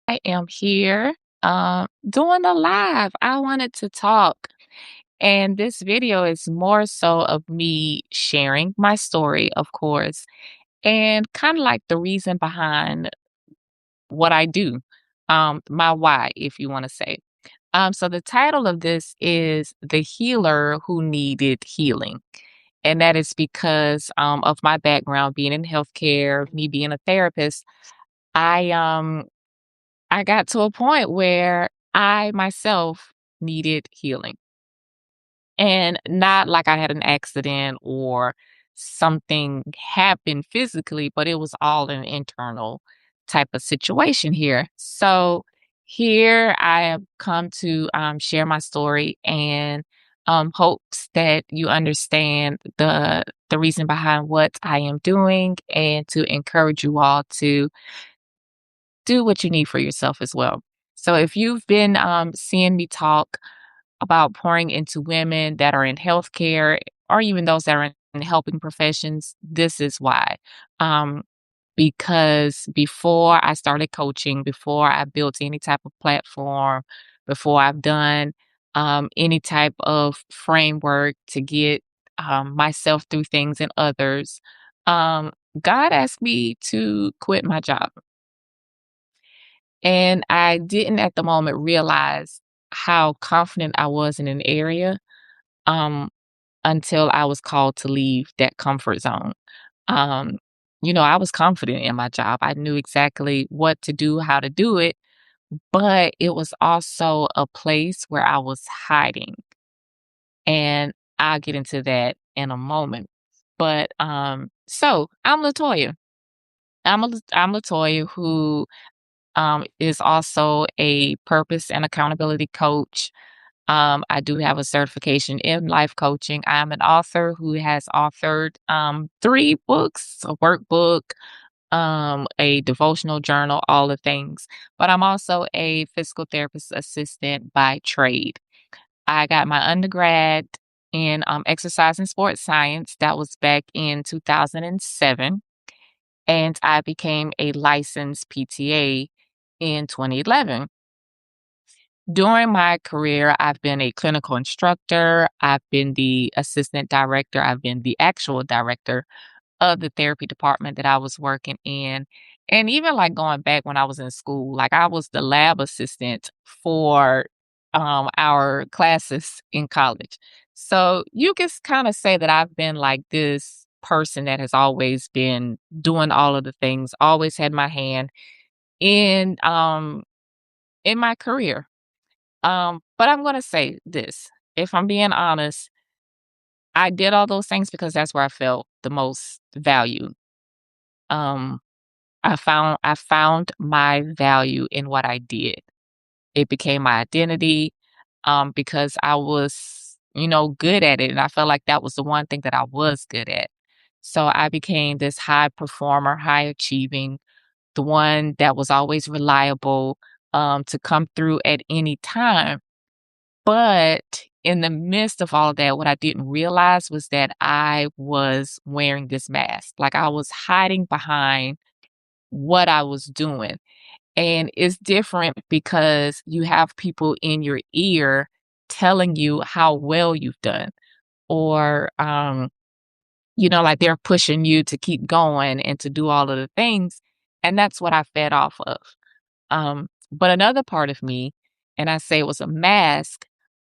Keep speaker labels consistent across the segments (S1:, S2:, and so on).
S1: I am here doing a live. I wanted to talk, and this video is more so of me sharing my story, of course, and kind of like the reason behind what I do, my why, if you want to say. So the title of this is The Healer Who Needed Healing. And that is because of my background being in healthcare, me being a therapist. I I got to a point where I myself needed healing. And not like I had an accident or something happened physically, but it was all an internal type of situation here. So here I have come to share my story and hopes that you understand the reason behind what I am doing and to encourage you all to do what you need for yourself as well. So if you've been seeing me talk about pouring into women that are in healthcare or even those that are in helping professions, this is why. Um, because before I started coaching, before I built any type of platform, before I've done any type of framework to get myself through things and others, um, God asked me to quit my job. And I didn't at the moment realize how confident I was in an area um, until I was called to leave that comfort zone. Um, I was confident in my job. I knew exactly what to do, how to do it, but it was also a place where I was hiding. And I'll get into that in a moment. But so I'm LaToya. I'm LaToya who is also a purpose and accountability coach. I do have a certification in life coaching. I am an author who has authored three books, a workbook, a devotional journal, all the things. But I'm also a physical therapist assistant by trade. I got my undergrad in exercise and sports science. That was back in 2007. And I became a licensed PTA in 2011. During my career, I've been a clinical instructor, I've been the assistant director, I've been the actual director of the therapy department that I was working in. And even like going back when I was in school, like I was the lab assistant for our classes in college. So you can kind of say that I've been like this person that has always been doing all of the things, always had my hand in my career. But I'm gonna say this, if I'm being honest, I did all those things because that's where I felt the most value. Um, I found my value in what I did. It became my identity, because I was, good at it, and I felt like that was the one thing that I was good at. So I became this high performer, high achieving, the one that was always reliable, to come through at any time. But in the midst of all that, what I didn't realize was that I was wearing this mask. Like I was hiding behind what I was doing. And it's different because you have people in your ear telling you how well you've done, or, like they're pushing you to keep going and to do all of the things. And that's what I fed off of. But another part of me, and I say it was a mask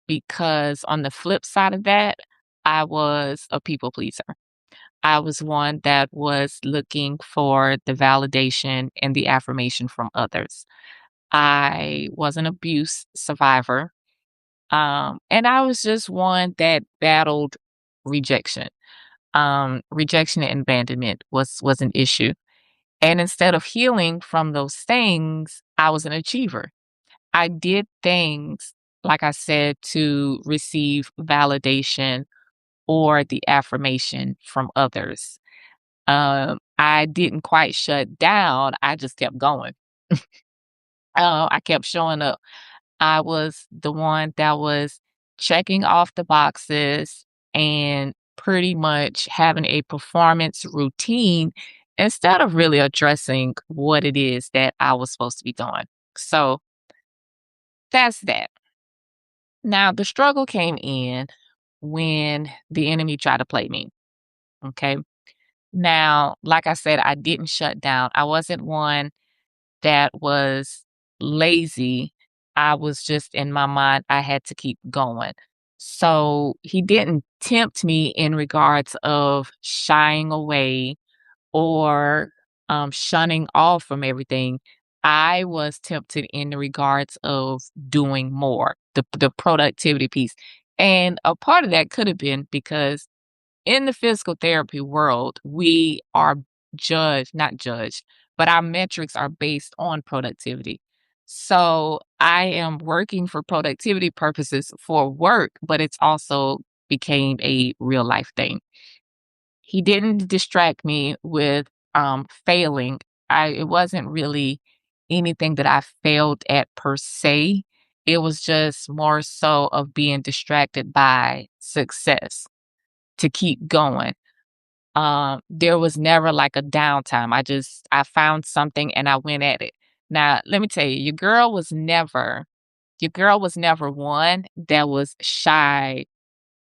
S1: because on the flip side of that, I was a people pleaser. I was one that was looking for the validation and the affirmation from others. I was an abuse survivor. And I was just one that battled rejection. Rejection and abandonment was an issue. And instead of healing from those things, I was an achiever. I did things, like I said, to receive validation or the affirmation from others. I didn't quite shut down. I just kept going. I kept showing up. I was the one that was checking off the boxes and pretty much having a performance routine instead of really addressing what it is that I was supposed to be doing. So that's that. Now, the struggle came in when the enemy tried to play me. Okay. Now, like I said, I didn't shut down. I wasn't one that was lazy. I was just in my mind, I had to keep going. So he didn't tempt me in regards of shying away or shunning off from everything. I was tempted in the regards of doing more, the productivity piece. And a part of that could have been because in the physical therapy world, we are not judged, but our metrics are based on productivity. So I am working for productivity purposes for work, but it's also became a real life thing. He didn't distract me with failing. It wasn't really anything that I failed at per se. It was just more so of being distracted by success to keep going. There was never like a downtime. I found something and I went at it. Now, let me tell you, your girl was never one that was shy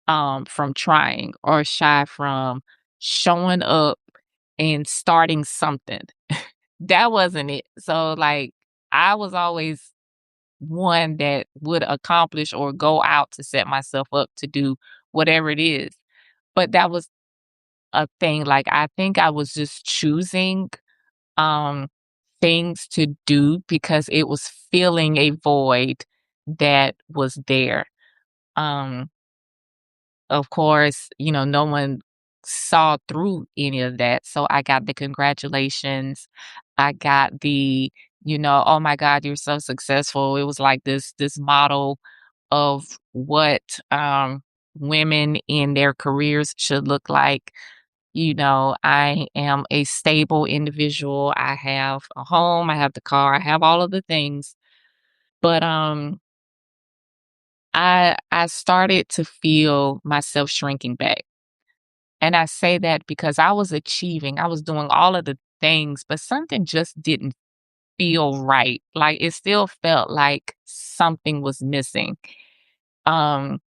S1: from trying or shy from showing up and starting something. That wasn't it. So like I was always one that would accomplish or go out to set myself up to do whatever it is. But that was a thing. Like I think I was just choosing um things to do because it was filling a void that was there. Um of course, no one saw through any of that. So I got the congratulations. I got oh my God, you're so successful. It was like this model of what women in their careers should look like. I am a stable individual. I have a home, I have the car, I have all of the things. But I started to feel myself shrinking back. And I say that because I was achieving, I was doing all of the things, but something just didn't feel right. Like it still felt like something was missing. Um,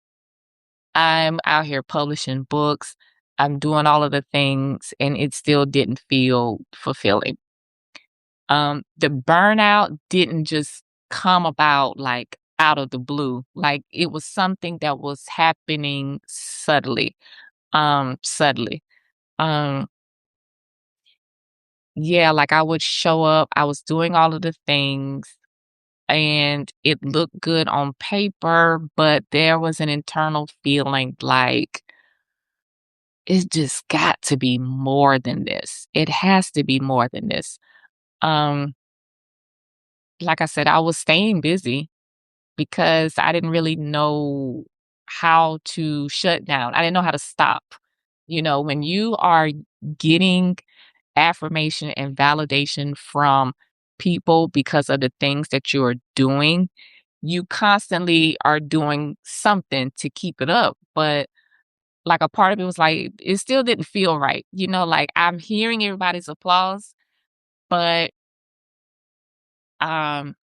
S1: I'm out here publishing books, I'm doing all of the things, and it still didn't feel fulfilling. The burnout didn't just come about like out of the blue. Like it was something that was happening subtly. Subtly. Um, Yeah, like, I would show up, I was doing all of the things, and it looked good on paper, but there was an internal feeling like, "It's just got to be more than this. It has to be more than this." Um, like I said, I was staying busy because I didn't really know how to shut down. I didn't know how to stop. When you are getting affirmation and validation from people because of the things that you're doing, you constantly are doing something to keep it up. But like a part of it was like, it still didn't feel right. Like I'm hearing everybody's applause, but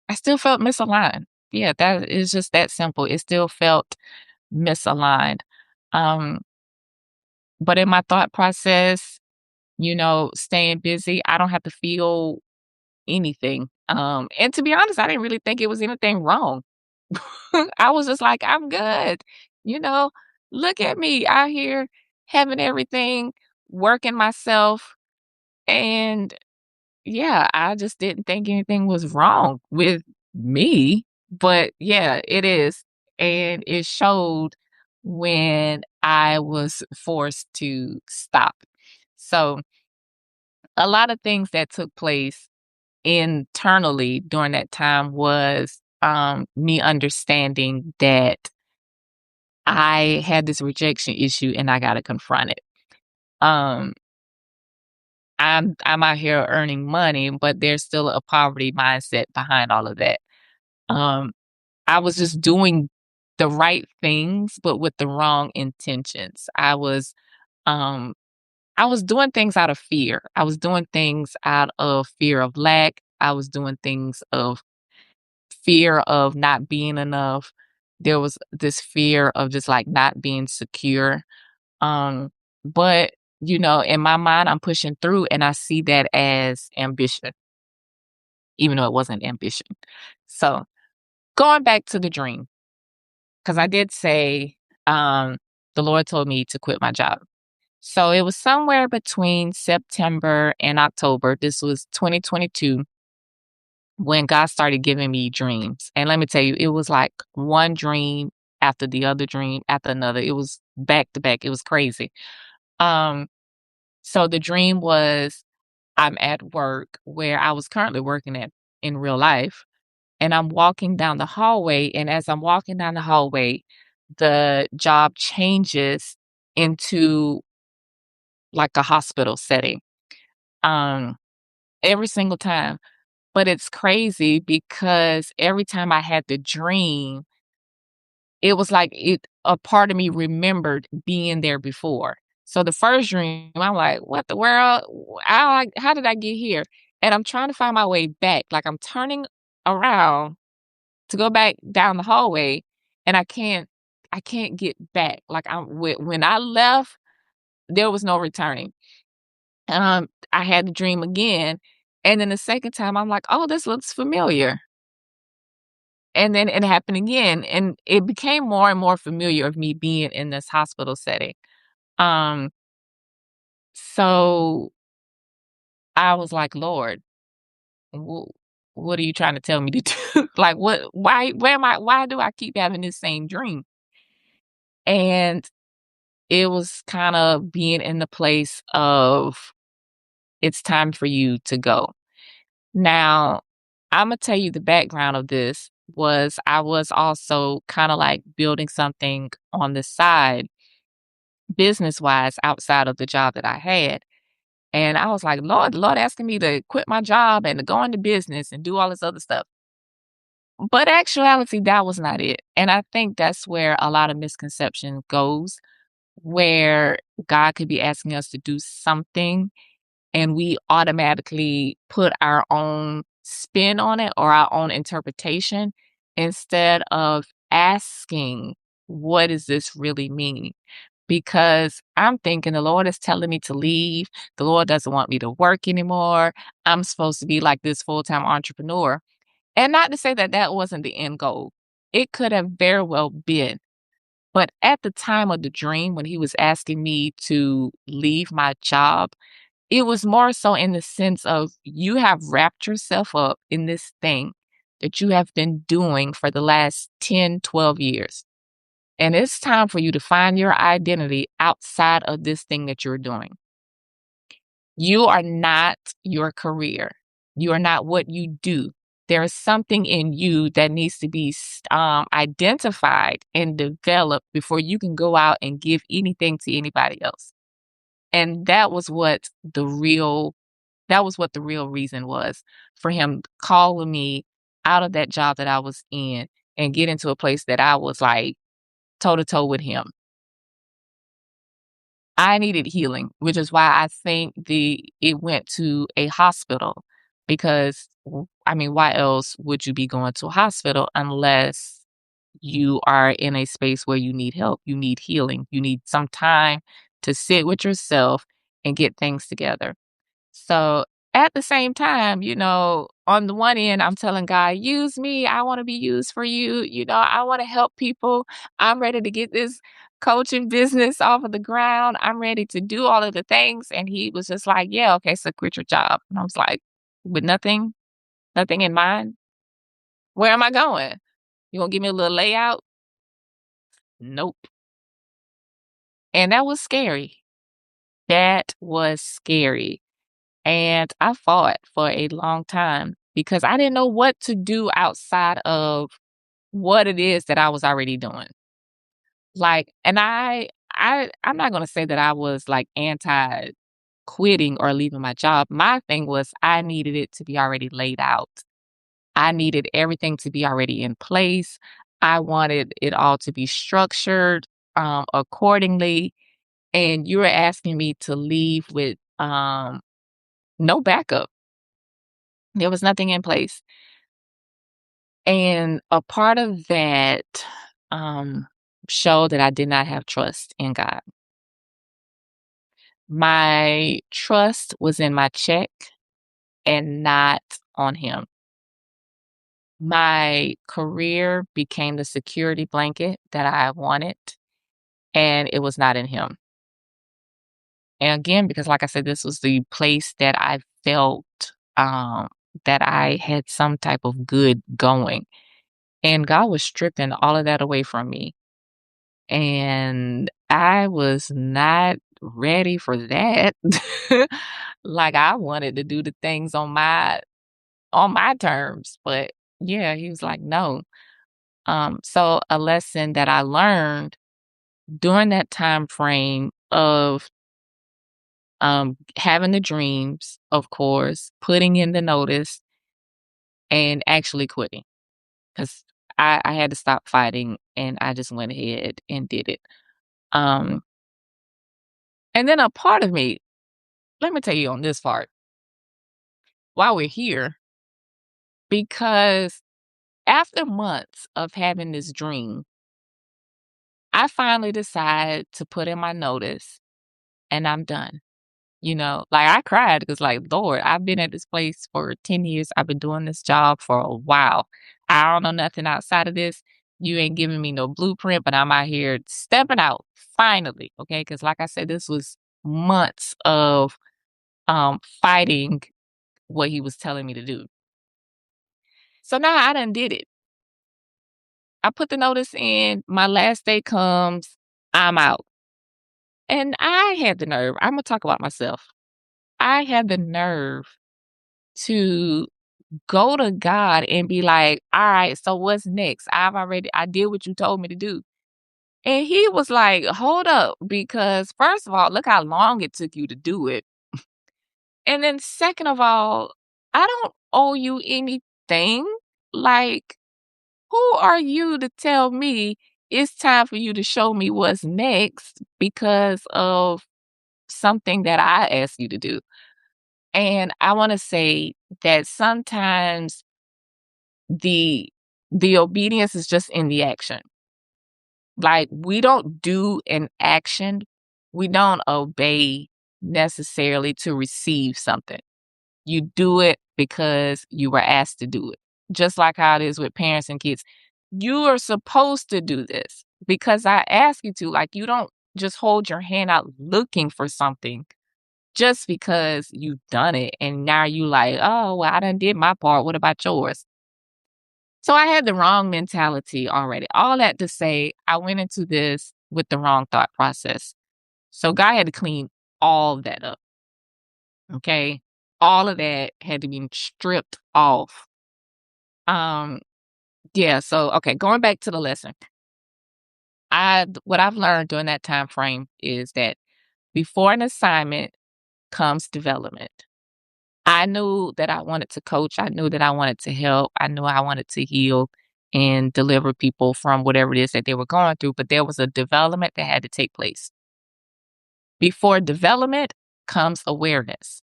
S1: I still felt misaligned. Yeah, that is just that simple. It still felt misaligned. Um, but in my thought process, staying busy, I don't have to feel anything. And to be honest, I didn't really think it was anything wrong. I was just like, I'm good. You know, Look at me out here having everything, working myself. And yeah, I just didn't think anything was wrong with me. But yeah, it is. And it showed when I was forced to stop. So a lot of things that took place internally during that time was me understanding that I had this rejection issue and I got to confront it. Um, I'm out here earning money, but there's still a poverty mindset behind all of that. Um, I was just doing the right things, but with the wrong intentions. Um, I was doing things out of fear. I was doing things out of fear of lack. I was doing things of fear of not being enough. There was this fear of just, like, not being secure. Um, but, in my mind, I'm pushing through, and I see that as ambition, even though it wasn't ambition. So, going back to the dream, because I did say, um, the Lord told me to quit my job. So, it was somewhere between September and October. This was 2022 when God started giving me dreams. And let me tell you, it was like one dream after the other dream after another. It was back to back. It was crazy. Um, so the dream was I'm at work where I was currently working at in real life, and I'm walking down the hallway. And as I'm walking down the hallway, the job changes into like a hospital setting. Um, every single time. But it's crazy because every time I had the dream, it was like a part of me remembered being there before. So the first dream, I'm like, "What the world? How did I get here?" And I'm trying to find my way back. Like, I'm turning around to go back down the hallway, and I can't get back. Like, when I left, there was no returning. I had the dream again, and then the second time, I'm like, "Oh, this looks familiar." And then it happened again, and it became more and more familiar of me being in this hospital setting. Um, so I was like, "Lord, wh what are you trying to tell me to do?" Like, why do I keep having this same dream? And it was kinda being in the place of, "It's time for you to go." Now, Imma tell you the background of this was I was also kinda, like, building something on the side business-wise outside of the job that I had, and I was like, "Lord, the Lord asking me to quit my job and to go into business and do all this other stuff." But actuality, that was not it, and I think that's where a lot of misconception goes, where God could be asking us to do something, and we automatically put our own spin on it or our own interpretation instead of asking, "What does this really mean?" Because I'm thinking the Lord is telling me to leave. The Lord doesn't want me to work anymore. I'm supposed to be like this full-time entrepreneur. And not to say that that wasn't the end goal. It could have very well been. But at the time of the dream, when he was asking me to leave my job, it was more so in the sense of you have wrapped yourself up in this thing that you have been doing for the last 10, 12 years. And it's time for you to find your identity outside of this thing that you're doing. You are not your career. You are not what you do. There is something in you that needs to be identified and developed before you can go out and give anything to anybody else. And that was what the real reason was for him calling me out of that job that I was in and get into a place that I was like toe to toe with him. I needed healing, which is why I think it went to a hospital because I mean, why else would you be going to a hospital unless you are in a space where you need help, you need healing, you need some time to sit with yourself and get things together. So at the same time, on the one end, I'm telling God, use me. I want to be used for you. I want to help people. I'm ready to get this coaching business off of the ground. I'm ready to do all of the things. And he was just like, yeah, okay, so quit your job. And I was like, with nothing in mind. Where am I going? You gonna give me a little layout? Nope. And that was scary. That was scary. And I fought for a long time because I didn't know what to do outside of what it is that I was already doing. Like, and I'm not gonna say that I was like anti quitting or leaving my job. My thing was I needed it to be already laid out. I needed everything to be already in place. I wanted it all to be structured accordingly. And you were asking me to leave with no backup. There was nothing in place. And a part of that um, showed that I did not have trust in God. My trust was in my check and not on Him. My career became the security blanket that I wanted, and it was not in Him. And again, because like I said, this was the place that I felt um, that I had some type of good going. And God was stripping all of that away from me. And I was not ready for that. Like I wanted to do the things on my terms. But yeah, he was like, no. So a lesson that I learned during that time frame of having the dreams, of course, putting in the notice and actually quitting. Because I had to stop fighting and I just went ahead and did it. Um, and then a part of me, let me tell you on this part, while we're here, because after months of having this dream, I finally decided to put in my notice and I'm done. Like I cried because, like, Lord, I've been at this place for 10 years. I've been doing this job for a while. I don't know nothing outside of this. You ain't giving me no blueprint, but I'm out here stepping out finally. Okay. Because, like I said, this was months of fighting what he was telling me to do. So now I done did it. I put the notice in. My last day comes. I'm out. And I had the nerve. I'm going to talk about myself. I had the nerve to go to God and be like, all right, so what's next? I did what you told me to do. And he was like, hold up, because first of all, look how long it took you to do it. And then second of all, I don't owe you anything. Like, who are you to tell me it's time for you to show me what's next because of something that I asked you to do? And I want to say that sometimes the the obedience is just in the action. Like, we don't do an action, we don't obey necessarily to receive something. You do it because you were asked to do it. Just like how it is with parents and kids. You are supposed to do this because I ask you to. Like, you don't just hold your hand out looking for something just because you've done it and now you like, oh, well, I done did my part. What about yours? So I had the wrong mentality already. All that to say, I went into this with the wrong thought process. So God had to clean all of that up. Okay. All of that had to be stripped off. Um, yeah, so okay, going back to the lesson. What I've learned during that time frame is that before an assignment comes development. I knew that I wanted to coach. I knew that I wanted to help. I knew I wanted to heal and deliver people from whatever it is that they were going through. But there was a development that had to take place. Before development comes awareness.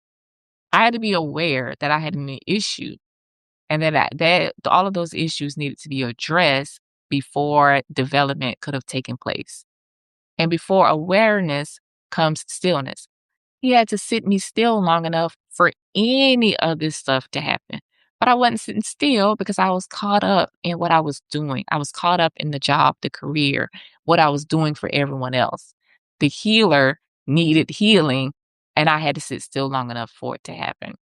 S1: I had to be aware that I had an issue and that all of those issues needed to be addressed before development could have taken place. And before awareness comes stillness. He had to sit me still long enough for any of this stuff to happen. But I wasn't sitting still because I was caught up in what I was doing. I was caught up in the job, the career, what I was doing for everyone else. The healer needed healing, and I had to sit still long enough for it to happen.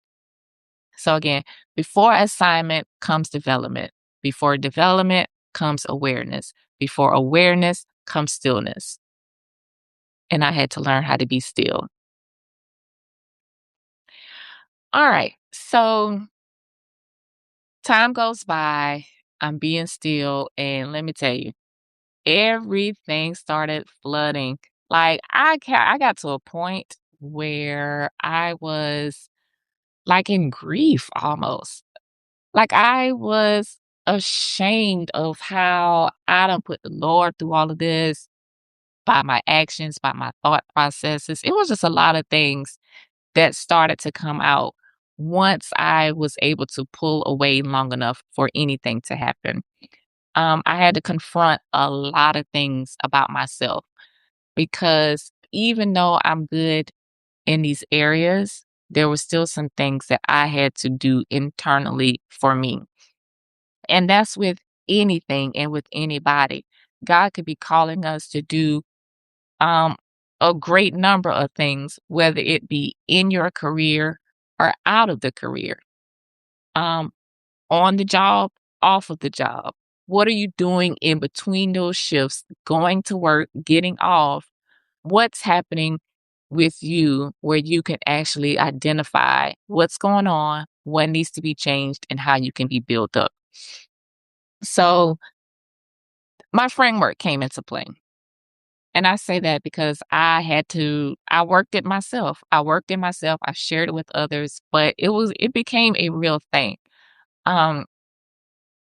S1: So again, before assignment comes development. Before development comes awareness. Before awareness comes stillness. And I had to learn how to be still. All right. So time goes by. I'm being still. And let me tell you, everything started flooding. Like I got to a point where I was like in grief almost. Like I was ashamed of how I done put the Lord through all of this by my actions, by my thought processes. It was just a lot of things that started to come out. once I was able to pull away long enough for anything to happen. I had to confront a lot of things about myself because even though I'm good in these areas, there were still some things that I had to do internally for me. And that's with anything and with anybody. God could be calling us to do um, a great number of things, whether it be in your career or out of the career, um, on the job, off of the job. What are you doing in between those shifts, going to work, getting off? What's happening with you where you can actually identify what's going on, what needs to be changed, and how you can be built up? So, my framework came into play. And I say that because I worked it myself. I worked it myself. I shared it with others, but it became a real thing. Um,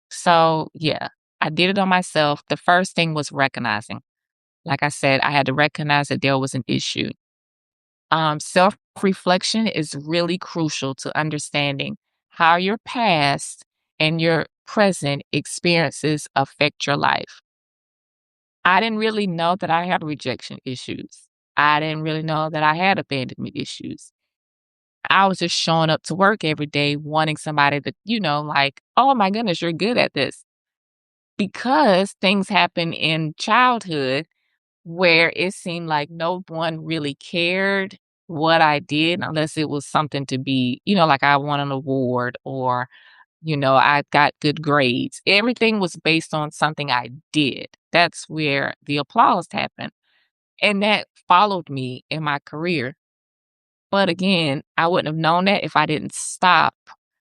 S1: so yeah, I did it on myself. The first thing was recognizing. Like I said, I had to recognize that there was an issue. Self reflection is really crucial to understanding how your past and your present experiences affect your life. I didn't really know that I had rejection issues. I didn't really know that I had abandonment issues. I was just showing up to work every day wanting somebody to, like, oh my goodness, you're good at this. Because things happen in childhood where it seemed like no one really cared what I did unless it was something to be, like I won an award or I got good grades. Everything was based on something I did. That's where the applause happened. And that followed me in my career. But again, I wouldn't have known that if I didn't stop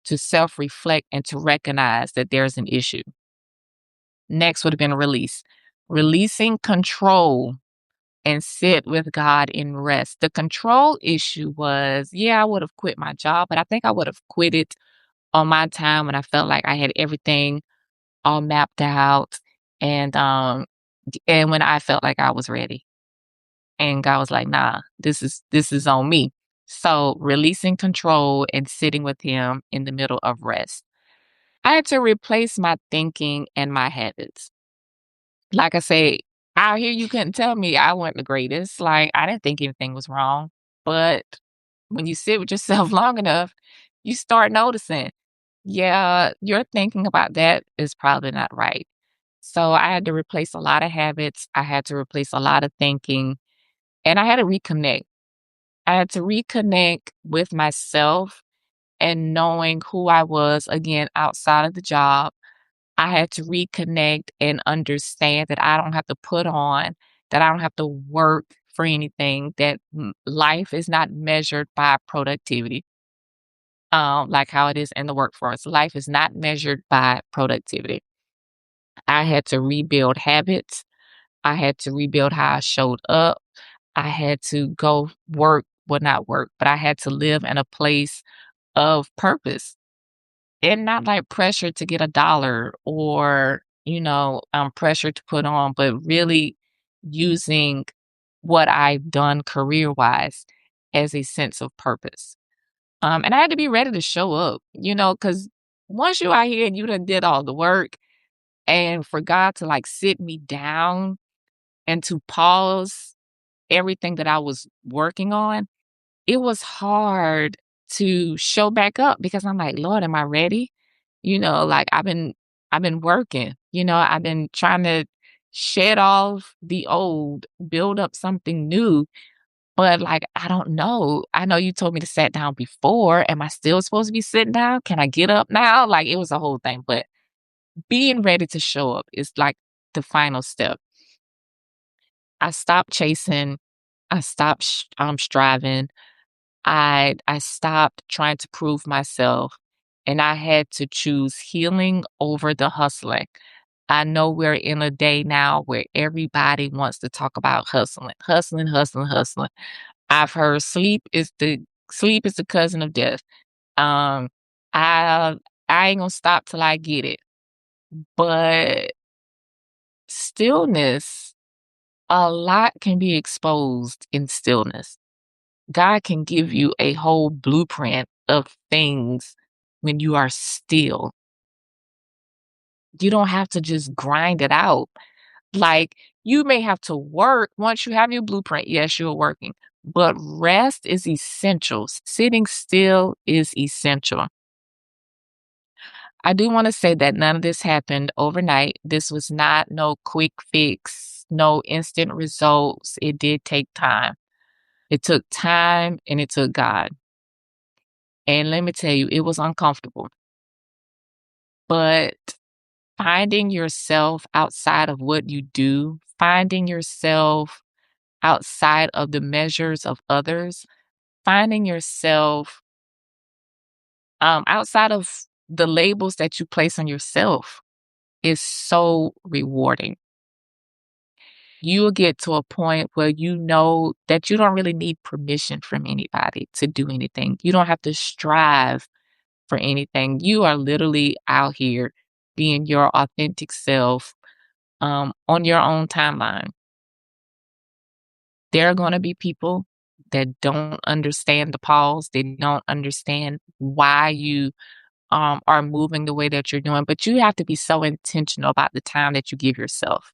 S1: to self reflect and to recognize that there's an issue. Next would have been release, releasing control and sit with God in rest. The control issue was, yeah, I would have quit my job, but I think I would have quit it on my time when I felt like I had everything all mapped out and when I felt like I was ready. And God was like, nah, this is on me. So releasing control and sitting with him in the middle of rest. I had to replace my thinking and my habits. Like I say, out here you couldn't tell me I wasn't the greatest. Like I didn't think anything was wrong. But when you sit with yourself long enough, you start noticing, yeah, your thinking about that is probably not right. So I had to replace a lot of habits. I had to replace a lot of thinking and I had to reconnect. I had to reconnect with myself and knowing who I was again outside of the job. I had to reconnect and understand that I don't have to put on, that I don't have to work for anything, that life is not measured by productivity, like how it is in the workforce. Life is not measured by productivity. I had to rebuild habits. I had to rebuild how I showed up. I had to go work, well, not work, but I had to live in a place of purpose and not like pressure to get a dollar or, pressure to put on, but really using what I've done career wise as a sense of purpose. And I had to be ready to show up, because once you out here and you done did all the work and for God to like sit me down and to pause everything that I was working on, it was hard to show back up because I'm like, Lord, am I ready? Like I've been working, I've been trying to shed off the old, build up something new. But like, I don't know. I know you told me to sit down before. Am I still supposed to be sitting down? Can I get up now? Like it was a whole thing. But being ready to show up is like the final step. I stopped chasing. I stopped striving. I stopped trying to prove myself and I had to choose healing over the hustling. I know we're in a day now where everybody wants to talk about hustling, hustling, hustling, hustling. I've heard sleep is the cousin of death. Um, I I ain't gonna stop till I get it. But stillness, a lot can be exposed in stillness. God can give you a whole blueprint of things when you are still. You don't have to just grind it out. Like, you may have to work once you have your blueprint. Yes, you're working, but rest is essential. Sitting still is essential. I do want to say that none of this happened overnight. This was not no quick fix, no instant results. It did take time. It took time and it took God. And let me tell you, it was uncomfortable. But finding yourself outside of what you do, finding yourself outside of the measures of others, finding yourself outside of the labels that you place on yourself is so rewarding. You'll get to a point where you know that you don't really need permission from anybody to do anything. You don't have to strive for anything. You are literally out here being your authentic self on your own timeline. There are going to be people that don't understand the pause. They don't understand why you are moving the way that you're doing, but you have to be so intentional about the time that you give yourself.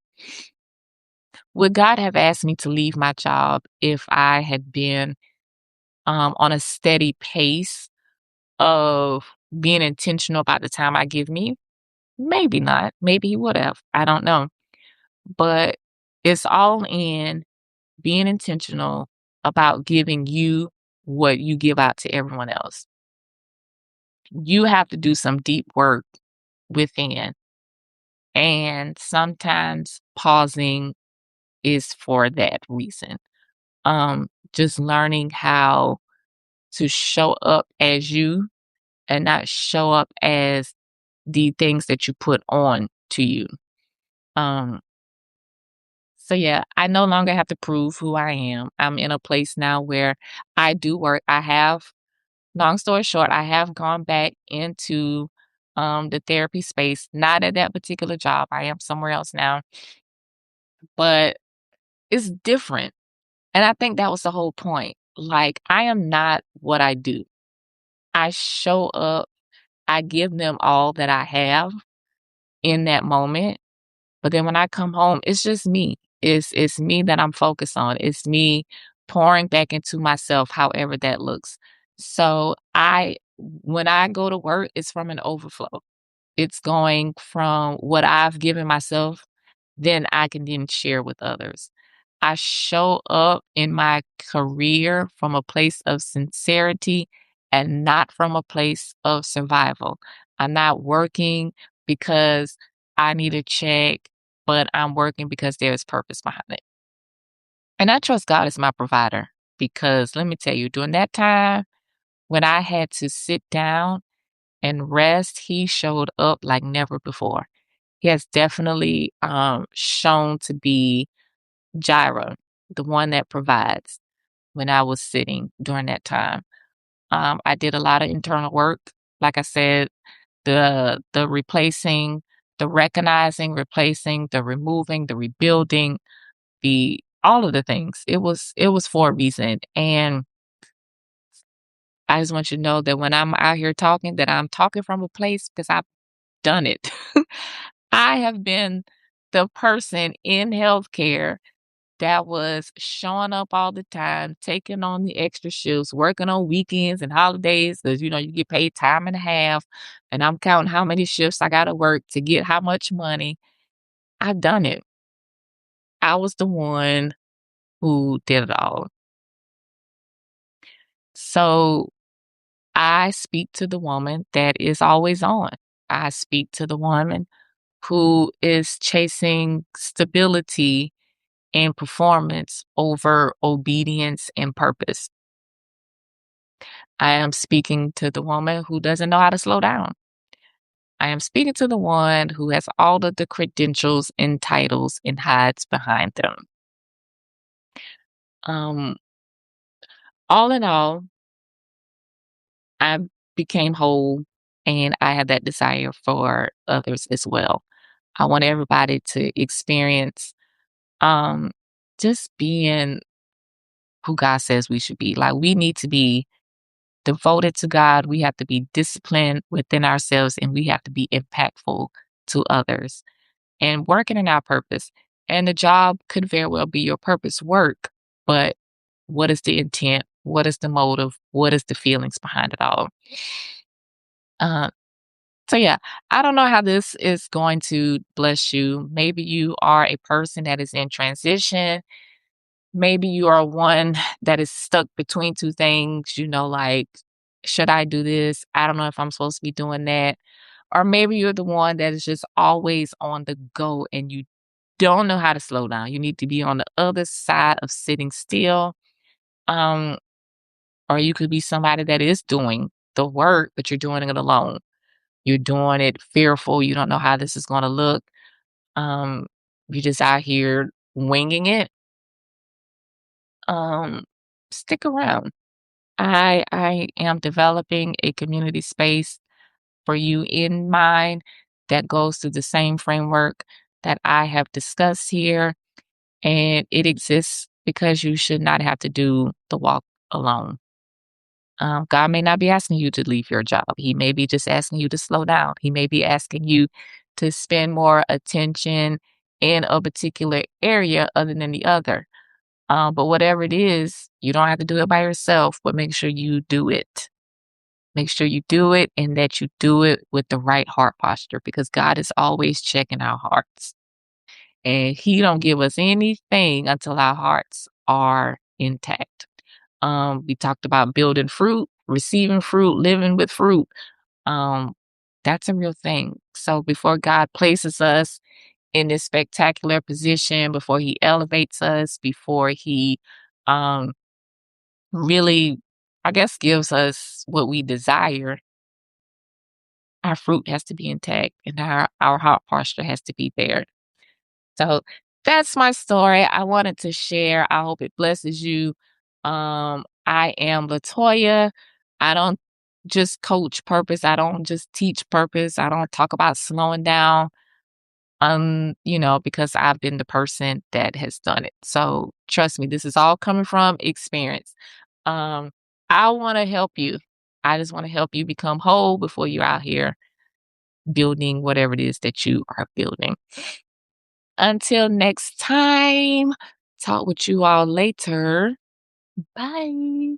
S1: Would God have asked me to leave my job if I had been on a steady pace of being intentional about the time I give me? Maybe not. Maybe He would have. I don't know. But it's all in being intentional about giving you what you give out to everyone else. You have to do some deep work within. And sometimes pausing is for that reason. Just learning how to show up as you and not show up as the things that you put on to you. Um, so yeah, I no longer have to prove who I am. I'm in a place now where I do work. I have, long story short, I have gone back into the therapy space, not at that particular job. I am somewhere else now, but it's different. And I think that was the whole point. Like, I am not what I do. I show up, I give them all that I have in that moment. But then when I come home, it's just me. It's me that I'm focused on. It's me pouring back into myself, however that looks. So when I go to work, it's from an overflow. It's going from what I've given myself, then I can then share with others. I show up in my career from a place of sincerity and not from a place of survival. I'm not working because I need a check, but I'm working because there's purpose behind it. And I trust God as my provider because let me tell you, during that time when I had to sit down and rest, He showed up like never before. He has definitely shown to be Jireh, the one that provides when I was sitting during that time. I did a lot of internal work. Like I said, the replacing, the recognizing, replacing, the removing, the rebuilding, the all of the things. It was for a reason. And I just want you to know that when I'm out here talking, that I'm talking from a place because I've done it. I have been the person in healthcare that was showing up all the time, taking on the extra shifts, working on weekends and holidays because, you get paid time and a half. And I'm counting how many shifts I got to work to get how much money. I've done it. I was the one who did it all. So I speak to the woman that is always on. I speak to the woman who is chasing stability and performance over obedience and purpose. I am speaking to the woman who doesn't know how to slow down. I am speaking to the one who has all of the credentials and titles and hides behind them. Um, all in all, I became whole and I have that desire for others as well. I want everybody to experience um just being who God says we should be. Like, we need to be devoted to God, we have to be disciplined within ourselves, and we have to be impactful to others and working in our purpose. And the job could very well be your purpose work, but what is the intent? What is the motive? What is the feelings behind it all? Uh, so yeah, I don't know how this is going to bless you. Maybe you are a person that is in transition. Maybe you are one that is stuck between two things, like, should I do this? I don't know if I'm supposed to be doing that. Or maybe you're the one that is just always on the go and you don't know how to slow down. You need to be on the other side of sitting still. Um, or you could be somebody that is doing the work, but you're doing it alone. You're doing it fearful. You don't know how this is going to look. Um, you're just out here winging it. Um, Stick around. I am developing a community space for you in mind that goes through the same framework that I have discussed here. And it exists because you should not have to do the walk alone. God may not be asking you to leave your job. He may be just asking you to slow down. He may be asking you to spend more attention in a particular area other than the other. But whatever it is, you don't have to do it by yourself, but make sure you do it. Make sure you do it and that you do it with the right heart posture because God is always checking our hearts. And He don't give us anything until our hearts are intact. We talked about building fruit, receiving fruit, living with fruit. Um, that's a real thing. So before God places us in this spectacular position, before He elevates us, before He um, really, I guess, gives us what we desire, our fruit has to be intact and our heart posture has to be there. So that's my story. I wanted to share. I hope it blesses you. I am LaToya. I don't just coach purpose. I don't just teach purpose. I don't talk about slowing down. Because I've been the person that has done it. So trust me, this is all coming from experience. Um, I want to help you. I just want to help you become whole before you're out here building whatever it is that you are building. Until next time, talk with you all later. Bye.